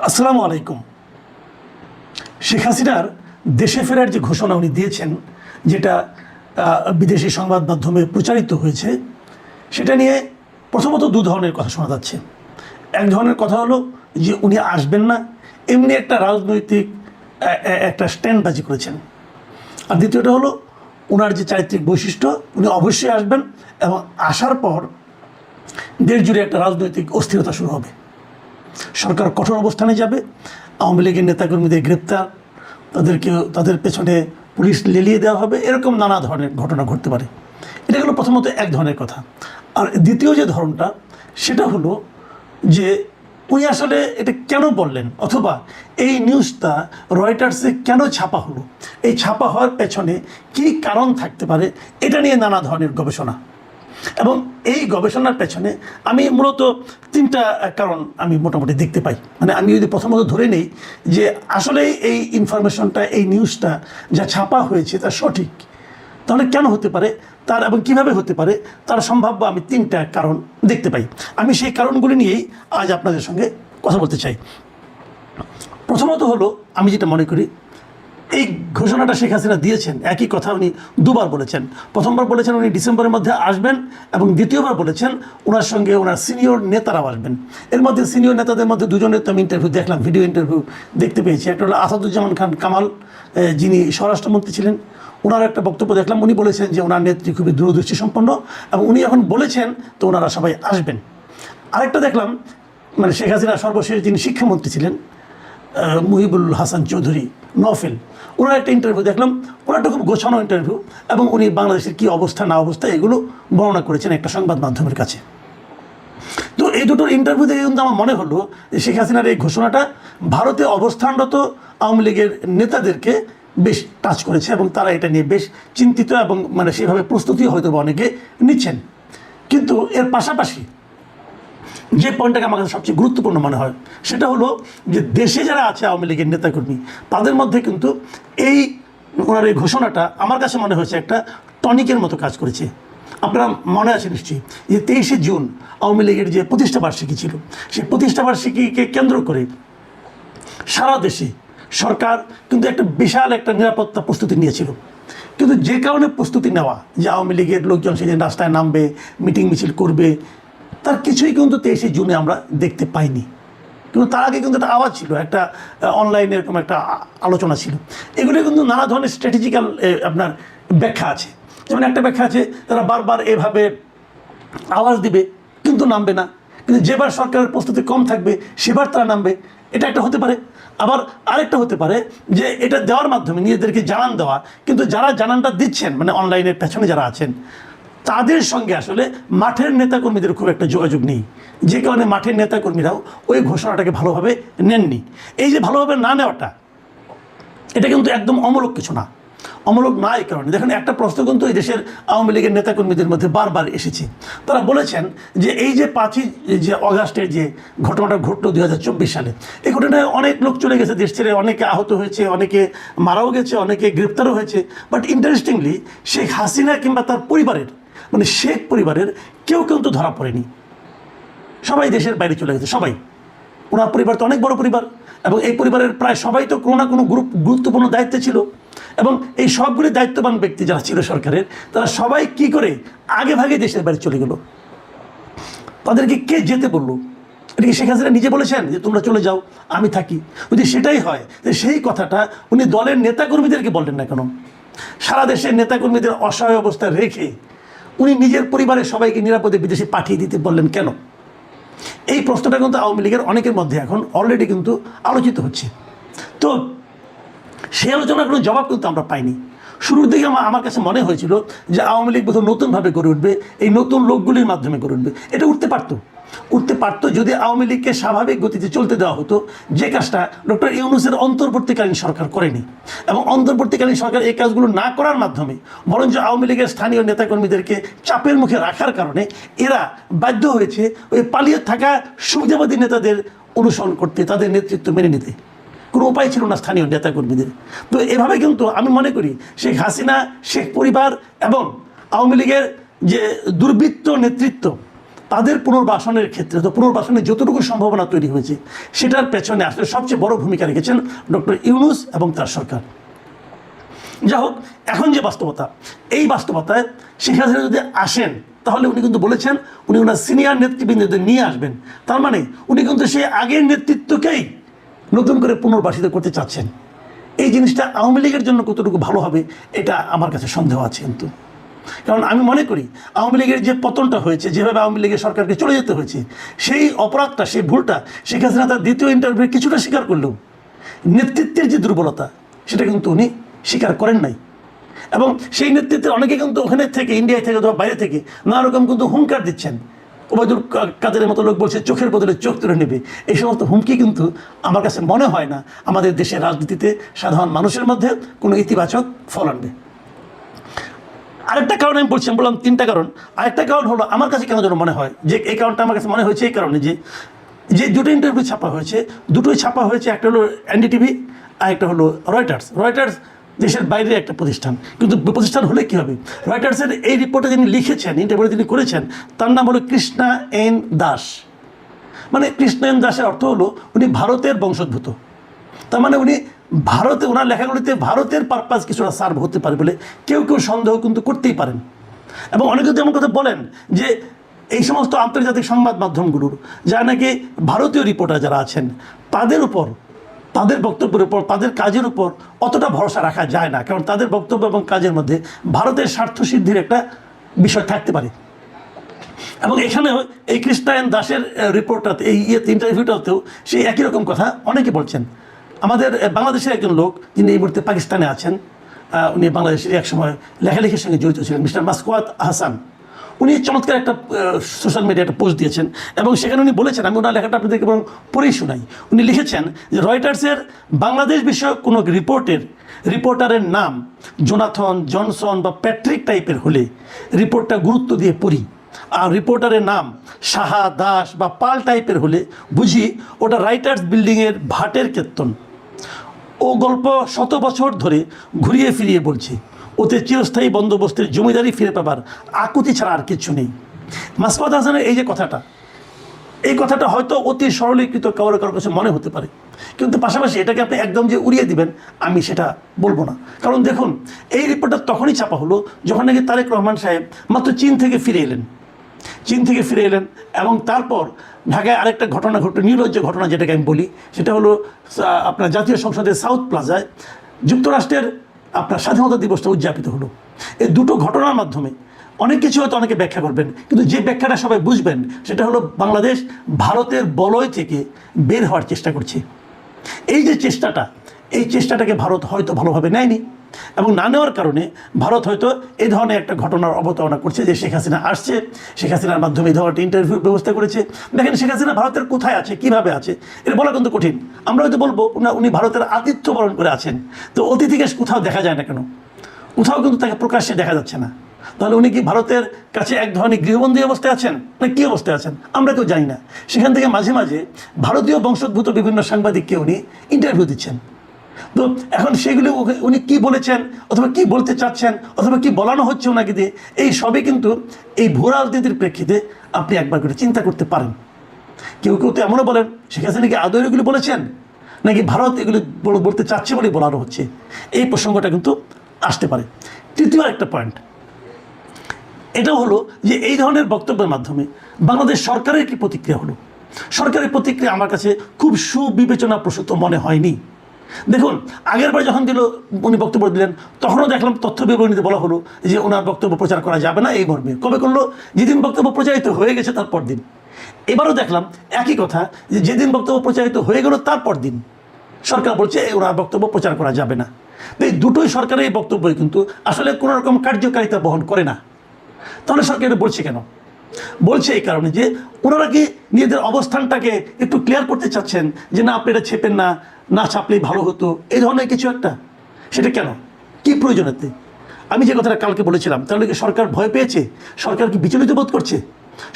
আসসালামু আলাইকুম। শেখ হাসিনার দেশে ফেরার যে ঘোষণা উনি দিয়েছেন, যেটা বিদেশি সংবাদ মাধ্যমে প্রচারিত হয়েছে, সেটা নিয়ে প্রথমত দু ধরনের কথা শোনা যাচ্ছে। এক ধরনের কথা হলো যে উনি আসবেন না, এমনি একটা রাজনৈতিক একটা স্ট্যান্ডবাজি করেছেন। আর দ্বিতীয়টা হলো ওনার যে চারিত্রিক বৈশিষ্ট্য, উনি অবশ্যই আসবেন এবং আসার পর দেশ জুড়ে একটা রাজনৈতিক অস্থিরতা শুরু হবে। সরকার কঠোর অবস্থানে যাবে, আওয়ামী লীগের নেতাকর্মীদের গ্রেপ্তার, তাদের পেছনে পুলিশ লেলিয়ে দেওয়া হবে, এরকম নানা ধরনের ঘটনা ঘটতে পারে। এটা হলো প্রথমত এক ধরনের কথা। আর দ্বিতীয় যে ধরনটা, সেটা হলো যে উনি আসলে এটা কেন বললেন, অথবা এই নিউজটা রয়টার্সে কেন ছাপা হলো, এই ছাপা হওয়ার পেছনে কী কারণ থাকতে পারে, এটা নিয়ে নানা ধরনের গবেষণা। এবং এই গবেষণার পেছনে আমি মূলত তিনটা কারণ আমি মোটামুটি দেখতে পাই। মানে আমি যদি প্রথমত ধরে নেই যে আসলে এই ইনফরমেশনটা, এই নিউজটা যা ছাপা হয়েছে তা সঠিক, তাহলে কেন হতে পারে তার, এবং কিভাবে হতে পারে তার সম্ভাব্য আমি তিনটা কারণ দেখতে পাই। আমি সেই কারণগুলি নিয়েই আজ আপনাদের সঙ্গে কথা বলতে চাই। প্রথমত হলো, আমি যেটা মনে করি, এই ঘোষণাটা শেখ হাসিনা দিয়েছেন, একই কথা উনি দুবার বলেছেন। প্রথমবার বলেছেন উনি ডিসেম্বরের মধ্যে আসবেন, এবং দ্বিতীয়বার বলেছেন ওনার সঙ্গে ওনার সিনিয়র নেতারাও আসবেন। এর মধ্যে সিনিয়র নেতাদের মধ্যে দুজনের তো আমি ইন্টারভিউ দেখলাম, ভিডিও ইন্টারভিউ দেখতে পেয়েছি। একটা হলো আসাদুজ্জামান খান কামাল, যিনি স্বরাষ্ট্রমন্ত্রী ছিলেন, ওনার একটা বক্তব্য দেখলাম। উনি বলেছেন যে ওনার নেত্রী খুবই দূরদৃষ্টি সম্পন্ন, এবং উনি এখন বলেছেন তো ওনারা সবাই আসবেন। আরেকটা দেখলাম, মানে শেখ হাসিনা সর্বশেষ যিনি শিক্ষামন্ত্রী ছিলেন, মুহিবুল হাসান চৌধুরী নফেল, ওনার একটা ইন্টারভিউ দেখলাম। ওনারটা খুব গোছানো ইন্টারভিউ, এবং উনি বাংলাদেশের কী অবস্থা না অবস্থা এগুলো বর্ণনা করেছেন একটা সংবাদ মাধ্যমের কাছে। তো এই দুটোর ইন্টারভিউ দেখে কিন্তু আমার মনে হলো যে শেখ হাসিনার এই ঘোষণাটা ভারতে অবস্থানরত আওয়ামী লীগের নেতাদেরকে বেশ টাচ করেছে, এবং তারা এটা নিয়ে বেশ চিন্তিত, এবং মানে সেভাবে প্রস্তুতিও হয়তো অনেকে নিচ্ছেন। কিন্তু এর পাশাপাশি যে পয়েন্টটাকে আমার কাছে সবচেয়ে গুরুত্বপূর্ণ মনে হয়, সেটা হলো যে দেশে যারা আছে আওয়ামী লীগের নেতাকর্মী, তাদের মধ্যে কিন্তু এই ওনার এই ঘোষণাটা আমার কাছে মনে হয়েছে একটা টনিকের মতো কাজ করেছে। আপনারা মনে আছে নিশ্চয়ই যে 23শে জুন আওয়ামী লীগের যে প্রতিষ্ঠাবার্ষিকী ছিল, সেই প্রতিষ্ঠাবার্ষিকীকে কেন্দ্র করে সারা দেশে সরকার কিন্তু একটা বিশাল একটা নিরাপত্তা প্রস্তুতি নিয়েছিল। কিন্তু যে কারণে প্রস্তুতি নেওয়া, যে আওয়ামী লীগের লোকজন সেদিন রাস্তায় নামবে, মিটিং মিছিল করবে, তার কিছুই কিন্তু 23শে জুনে আমরা দেখতে পাইনি। কিন্তু তার আগে কিন্তু একটা আওয়াজ ছিল, একটা অনলাইনে এরকম একটা আলোচনা ছিল। এগুলো কিন্তু নানা ধরনের স্ট্র্যাটেজিক্যাল আপনার ব্যাখ্যা আছে। যেমন একটা ব্যাখ্যা আছে, তারা বারবার এভাবে আওয়াজ দিবে কিন্তু নামবে না, কিন্তু যেবার সরকারের প্রস্তুতি কম থাকবে সেবার তারা নামবে, এটা একটা হতে পারে। আবার আরেকটা হতে পারে যে এটা দেওয়ার মাধ্যমে নিজেদেরকে জানান দেওয়া, কিন্তু যারা জানানটা দিচ্ছেন, মানে অনলাইনের পেছনে যারা আছেন, তাদের সঙ্গে আসলে মাঠের নেতাকর্মীদের খুব একটা যোগাযোগ নেই, যে কারণে মাঠের নেতাকর্মীরাও ওই ঘোষণাটাকে ভালোভাবে নেননি। এই যে ভালোভাবে না নেওয়াটা, এটা কিন্তু একদম অমূলক কিছু না। অমূলক না এই কারণে, দেখেন একটা প্রশ্ন কিন্তু এই দেশের আওয়ামী লীগের নেতাকর্মীদের মধ্যে বারবার এসেছে। তারা বলেছেন যে এই যে 5ই যে অগাস্টের যে ঘটনাটা ঘটলো 2024 সালে, এই ঘটনায় অনেক লোক চলে গেছে দেশ ছেড়ে, অনেকে আহত হয়েছে, অনেকে মারাও গেছে, অনেকে গ্রেপ্তারও হয়েছে। বাট ইন্টারেস্টিংলি শেখ হাসিনা কিংবা তার পরিবারের, মানে শেখ পরিবারের কেউ কিন্তু ধরা পড়েনি। সবাই দেশের বাইরে চলে গেছে, সবাই। ওনার পরিবার তো অনেক বড় পরিবার, এবং এই পরিবারের প্রায় সবাই তো কোনো না কোনো গুরুত্বপূর্ণ দায়িত্বে ছিল। এবং এই সবগুলি দায়িত্ববান ব্যক্তি যারা ছিল সরকারের, তারা সবাই কি করে আগে ভাগে দেশের বাইরে চলে গেল। তাদেরকে কে যেতে বললো? এটা কি শেখ হাসিনা নিজে বলেছেন যে তোমরা চলে যাও, আমি থাকি? যদি সেটাই হয়, সেই কথাটা উনি দলের নেতাকর্মীদেরকে বললেন না কেন? সারা দেশের নেতাকর্মীদের অসহায় অবস্থায় রেখে উনি নিজের পরিবারের সবাইকে নিরাপদে বিদেশে পাঠিয়ে দিতে বললেন কেন? এই প্রশ্নটা কিন্তু আওয়ামী লীগের অনেকের মধ্যে এখন অলরেডি কিন্তু আলোচিত হচ্ছে। তো সেই আলোচনার কোনো জবাব কিন্তু আমরা পাইনি। শুরুর দিকে আমার কাছে মনে হয়েছিল যে আওয়ামী লীগ বোধহয় নতুনভাবে গড়ে উঠবে, এই নতুন লোকগুলির মাধ্যমে গড়ে উঠবে। এটা উঠতে পারতো যদি আওয়ামী লীগকে স্বাভাবিক গতিতে চলতে দেওয়া হতো, যে কাজটা ডক্টর ইউনূসের অন্তর্বর্তীকালীন সরকার করেনি। এবং অন্তর্বর্তীকালীন সরকার এই কাজগুলো না করার মাধ্যমে বরঞ্চ আওয়ামী লীগের স্থানীয় নেতাকর্মীদেরকে চাপের মুখে রাখার কারণে এরা বাধ্য হয়েছে ওই পালিয়ে থাকা সুবিধাবাদী নেতাদের অনুসরণ করতে, তাদের নেতৃত্ব মেনে নিতে। কোনো উপায় ছিল না স্থানীয় নেতাকর্মীদের। তো এভাবে কিন্তু আমি মনে করি শেখ হাসিনা, শেখ পরিবার এবং আওয়ামী লীগের যে দুর্বৃত্ত নেতৃত্ব, তাদের পুনর্বাসনের ক্ষেত্রে তো পুনর্বাসনের যতটুকু সম্ভাবনা তৈরি হয়েছে সেটার পেছনে আসলে সবচেয়ে বড় ভূমিকা রেখেছেন ডক্টর ইউনূস এবং তার সরকার। যা হোক, এখন যে বাস্তবতা, এই বাস্তবতায় শেখ হাসিনা যদি আসেন তাহলে উনি কিন্তু বলেছেন উনি ওনার সিনিয়র নেতৃবৃন্দদের নিয়ে আসবেন। তার মানে উনি কিন্তু সেই আগের নেতৃত্বকেই নতুন করে পুনর্বাসিত করতে চাচ্ছেন। এই জিনিসটা আওয়ামী লীগের জন্য কতটুকু ভালো হবে এটা আমার কাছে সন্দেহ আছে। কিন্তু কারণ আমি মনে করি আওয়ামী লীগের যে পতনটা হয়েছে, যেভাবে আওয়ামী লীগের সরকারকে চলে যেতে হয়েছে, সেই অপরাধটা, সেই ভুলটা শেখ হাসিনা তার দ্বিতীয় ইন্টারভিউ কিছুটা স্বীকার করলেও নেতৃত্বের যে দুর্বলতা সেটা কিন্তু উনি স্বীকার করেন নাই। এবং সেই নেতৃত্বের অনেকে কিন্তু ওখানে থেকে, ইন্ডিয়া থেকে অথবা বাইরে থেকে নানা রকম কিন্তু হুঙ্কার দিচ্ছেন। ওবায়দুল কাদেরের মতো লোক বলছে চোখের বদলে চোখ তুলে নেবে। এই সমস্ত হুমকি কিন্তু আমার কাছে মনে হয় না আমাদের দেশের রাজনীতিতে সাধারণ মানুষের মধ্যে কোনো ইতিবাচক ফল আনবে। আরেকটা কারণ আমি বললাম তিনটা কারণ। আরেকটা কারণ হলো আমার কাছে কেন যেন মনে হয় যে এই কারণটা আমার কাছে মনে হয়েছে এই কারণে যে দুটো ইন্টারভিউ ছাপা হয়েছে, দুটোই ছাপা হয়েছে, একটা হলো এনডিটিভি আর একটা হলো রয়টার্স দেশের বাইরে একটা প্রতিষ্ঠান। কিন্তু প্রতিষ্ঠান হলে কী হবে, রয়টার্সের এই রিপোর্টে যিনি লিখেছেন, ইন্টারভিউ যিনি করেছেন, তার নাম হলো কৃষ্ণা এন দাস। মানে কৃষ্ণা এন দাসের অর্থ হলো উনি ভারতের বংশোদ্ভূত। তার মানে উনি ভারতে, ওনার লেখাগুলিতে ভারতের পারপাস কিছুটা সার্ভ হতে পারে বলে কেউ কেউ সন্দেহ কিন্তু করতেই পারেন। এবং অনেকে যেমন কথা বলেন যে এই সমস্ত আন্তর্জাতিক সংবাদ মাধ্যমগুলোর যারা নাকি ভারতীয় রিপোর্টার যারা আছেন তাদের উপর, তাদের বক্তব্যের উপর, তাদের কাজের উপর অতটা ভরসা রাখা যায় না। কারণ তাদের বক্তব্য এবং কাজের মধ্যে ভারতের স্বার্থ সিদ্ধির একটা বিষয় থাকতে পারে। এবং এখানেও এই কৃষ্ণা এন দাসের রিপোর্টটাতে, এই ইন্টারভিউটাতেও সেই একই রকম কথা অনেকে বলছেন। আমাদের বাংলাদেশের একজন লোক যিনি এই মুহূর্তে পাকিস্তানে আছেন, উনি বাংলাদেশের এক সময় লেখালেখির সঙ্গে জড়িত ছিলেন, মিস্টার মাসকুয়াত হাসান। উনি চমৎকার একটা সোশ্যাল মিডিয়া একটা পোস্ট দিয়েছেন এবং সেখানে উনি বলেছেন, আমি ওনার লেখাটা আপনাদেরকে বরং পড়েই শোনাই। উনি লিখেছেন যে রয়টার্সের বাংলাদেশ বিষয়ক কোনো রিপোর্টারের নাম জোনাথন, জনসন বা প্যাট্রিক টাইপের হলে রিপোর্টটা গুরুত্ব দিয়ে পড়ি, আর রিপোর্টারের নাম সাহা, দাস বা পাল টাইপের হলে বুঝি ওটা রাইটার্স বিল্ডিংয়ের ভাটের কীর্তন। ও গল্প 100 বছর ধরে ঘুরিয়ে ফিরিয়ে বলছে, ওতে চিরস্থায়ী বন্দোবস্তের জমিদারি ফিরে পাবার আকুতি ছাড়া আর কিছু নেই। মাসকুয়াত হাসানের এই যে কথাটা, এই কথাটা হয়তো অতি সরলীকৃত কারো কাছে মনে হতে পারে, কিন্তু পাশাপাশি এটাকে আপনি একদম যে উড়িয়ে দিবেন আমি সেটা বলবো না। কারণ দেখুন, এই রিপোর্টটা তখনই ছাপা হলো যখন নাকি তারেক রহমান সাহেব মাত্র চীন থেকে ফিরে এলেন এবং তারপর ঢাকায় আরেকটা ঘটনা ঘটল, নির্লজ্জ ঘটনা যেটাকে আমি বলি, সেটা হলো আপনার জাতীয় সংসদের সাউথ প্লাজায় যুক্তরাষ্ট্রের আপনার স্বাধীনতা দিবসটা উদযাপিত হলো। এই দুটো ঘটনার মাধ্যমে অনেক কিছু হয়তো অনেকে ব্যাখ্যা করবেন, কিন্তু যে ব্যাখ্যাটা সবাই বুঝবেন সেটা হলো বাংলাদেশ ভারতের বলয় থেকে বের হওয়ার চেষ্টা করছে। এই যে চেষ্টাটা, এই চেষ্টাটাকে ভারত হয়তো ভালোভাবে নেয়নি এবং না নেওয়ার কারণে ভারত হয়তো এই ধরনের একটা ঘটনার অবতারণা করছে যে শেখ হাসিনা আসছে, শেখ হাসিনার মাধ্যমে এই ধরনের ইন্টারভিউর ব্যবস্থা করেছে। দেখেন শেখ হাসিনা ভারতের কোথায় আছে, কীভাবে আছে, এটা বলা কিন্তু কঠিন। আমরা হয়তো বলবো উনি ভারতের আতিথ্য বরণ করে আছেন, তো অতিথিকে কোথাও দেখা যায় না কেন, কোথাও কিন্তু তাকে প্রকাশ্যে দেখা যাচ্ছে না। তাহলে উনি কি ভারতের কাছে এক ধরনের গৃহবন্দী অবস্থায় আছেন না কী অবস্থায় আছেন আমরা কেউ জানি না। সেখান থেকে মাঝে মাঝে ভারতীয় বংশোদ্ভূত বিভিন্ন সাংবাদিককে উনি ইন্টারভিউ দিচ্ছেন। তো এখন সেগুলো উনি কী বলেছেন অথবা কী বলতে চাচ্ছেন অথবা কী বলানো হচ্ছে ওনাকে দিয়ে, এই সবই কিন্তু এই ভুয়া রাজনীতির প্রেক্ষিতে আপনি একবার করে চিন্তা করতে পারেন। কেউ কেউ তো এমনও বলেন শেখ হাসিনা কি আদৌ এগুলি বলেছেন নাকি ভারত এগুলি বলতে চাচ্ছে বলেই বলানো হচ্ছে, এই প্রসঙ্গটা কিন্তু আসতে পারে। তৃতীয় একটা পয়েন্ট এটাও হলো যে এই ধরনের বক্তব্যের মাধ্যমে বাংলাদেশ সরকারের কি প্রতিক্রিয়া হলো। সরকারের প্রতিক্রিয়া আমার কাছে খুব সুবিবেচনা প্রসূত মনে হয়নি। দেখুন, আগেরবার যখন উনি বক্তব্য দিলেন তখনও দেখলাম তথ্য বিবরণীতে বলা হলো যে ওনার বক্তব্য প্রচার করা যাবে না এই মর্মে। কবে করলো? যেদিন বক্তব্য প্রচারিত হয়ে গেছে তারপর দিন। এবারও দেখলাম একই কথা, যে যেদিন বক্তব্য প্রচারিত হয়ে গেল তারপর দিন সরকার বলছে ওনার বক্তব্য প্রচার করা যাবে না। তো এই দুটোই সরকারের এই বক্তব্যই কিন্তু আসলে কোনো রকম কার্যকারিতা বহন করে না। তাহলে সরকার এটা বলছে কেন? বলছে এই কারণে যে ওনারা কি নিজেদের অবস্থানটাকে একটু ক্লিয়ার করতে চাচ্ছেন যে না আপনি এটা ছেপেন না, না ছাপলেই ভালো হতো, এই ধরনের কিছু একটা। সেটা কেন, কী প্রয়োজনেতে? আমি যে কথাটা কালকে বলেছিলাম, তাহলে কি সরকার ভয় পেয়েছে? সরকার কি বিচলিত বোধ করছে?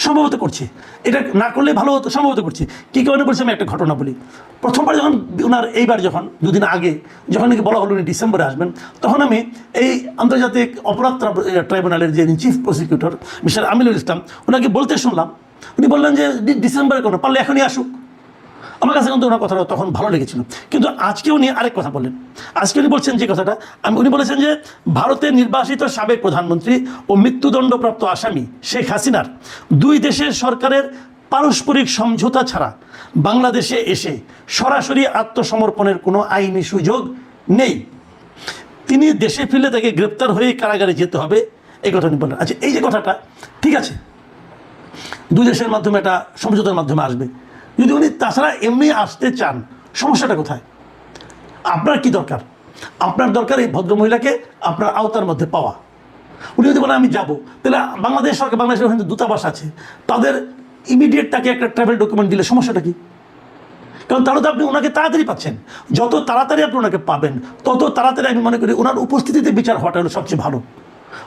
সম্ভবত করছে। এটা না করলে ভালো হতো, সম্ভবত করছে। কী কারণে বলছি আমি একটা ঘটনা বলি। প্রথমবার যখন ওনার এইবার যখন দুদিন আগে যখন নাকি বলা হলো উনি ডিসেম্বরে আসবেন, তখন আমি এই আন্তর্জাতিক অপরাধ ট্রাইব্যুনালের যে chief prosecutor mister Aminul Islam ওনাকে বলতে শুনলাম উনি বললেন যে ডিসেম্বরে কোনো পারলে এখনই আসুক। আমার কাছে কিন্তু ওনার কথাটা তখন ভালো লেগেছিল। কিন্তু আজকে উনি আরেক কথা বললেন। আজকে উনি বলছেন যে কথাটা, উনি বলেছেন যে ভারতের নির্বাসিত সাবেক প্রধানমন্ত্রী ও মৃত্যুদণ্ডপ্রাপ্ত আসামি শেখ হাসিনার দুই দেশের সরকারের পারস্পরিক সমঝোতা ছাড়া বাংলাদেশে এসে সরাসরি আত্মসমর্পণের কোনো আইনি সুযোগ নেই। তিনি দেশে ফিরলে তাকে গ্রেপ্তার হয়ে কারাগারে যেতে হবে, এই কথা উনি বললেন। আচ্ছা, এই যে কথাটা ঠিক আছে, দুই দেশের মাধ্যমে একটা সমঝোতার মাধ্যমে আসবে। যদি উনি তাছাড়া এমনি আসতে চান, সমস্যাটা কোথায়? আপনার কি দরকার? আপনার দরকার এই ভদ্রমহিলাকে আপনার আওতার মধ্যে পাওয়া। উনি যদি বলেন আমি যাব, তাহলে বাংলাদেশ সরকার, বাংলাদেশের ওখানে দূতাবাস আছে, তাদের ইমিডিয়েট তাকে একটা ট্রাভেল ডকুমেন্ট দিলে সমস্যাটা কি? কারণ তাহলে তো আপনি ওনাকে তাড়াতাড়ি পাচ্ছেন। যত তাড়াতাড়ি আপনি ওনাকে পাবেন, তত তাড়াতাড়ি আমি মনে করি ওনার উপস্থিতিতে বিচার হওয়াটা হলো সবচেয়ে ভালো।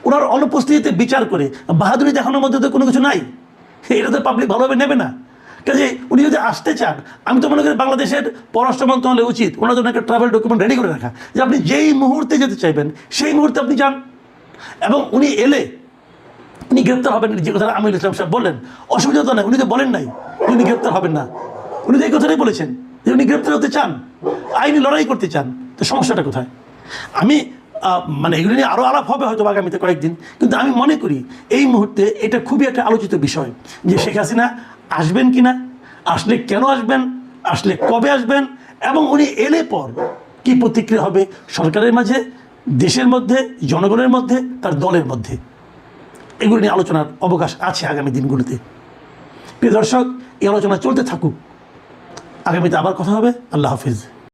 ওনার অনুপস্থিতিতে বিচার করে বাহাদুরি দেখানোর মধ্যে তো কোনো কিছু নাই, এটা তো পাবলিক ভালোভাবে নেবে না। কাজে উনি যদি আসতে চান, আমি তো মনে করি বাংলাদেশের পররাষ্ট্র মন্ত্রণালয় উচিত ওনার জন্য একটা ট্রাভেল ডকুমেন্ট রেডি করে রাখা, যে আপনি যেই মুহূর্তে যেতে চাইবেন সেই মুহূর্তে আপনি যান। এবং উনি এলে উনি গ্রেপ্তার হবেন, যে কথাটা আমিরুল ইসলাম সাহেব বললেন, অসুবিধা তো নাই। উনি তো বলেন নাই উনি গ্রেপ্তার হবেন না, উনি তো এই কথাটাই বলেছেন যে উনি গ্রেপ্তার হতে চান, আইনি লড়াই করতে চান। তো সমস্যাটা কোথায়? আমি মানে এগুলো নিয়ে আরও আলাপ হবে হয়তো আগামীতে কয়েকদিন, কিন্তু আমি মনে করি এই মুহূর্তে এটা খুবই একটা আলোচিত বিষয় যে শেখ হাসিনা আসবেন কি না, আসলে কেন আসবেন, আসলে কবে আসবেন, এবং উনি এলে পর কী প্রতিক্রিয়া হবে সরকারের মাঝে, দেশের মধ্যে, জনগণের মধ্যে, তার দলের মধ্যে। এগুলো নিয়ে আলোচনার অবকাশ আছে আগামী দিনগুলোতে। প্রিয় দর্শক, এই আলোচনা চলতে থাকুক, আগামীতে আবার কথা হবে। আল্লাহ হাফিজ।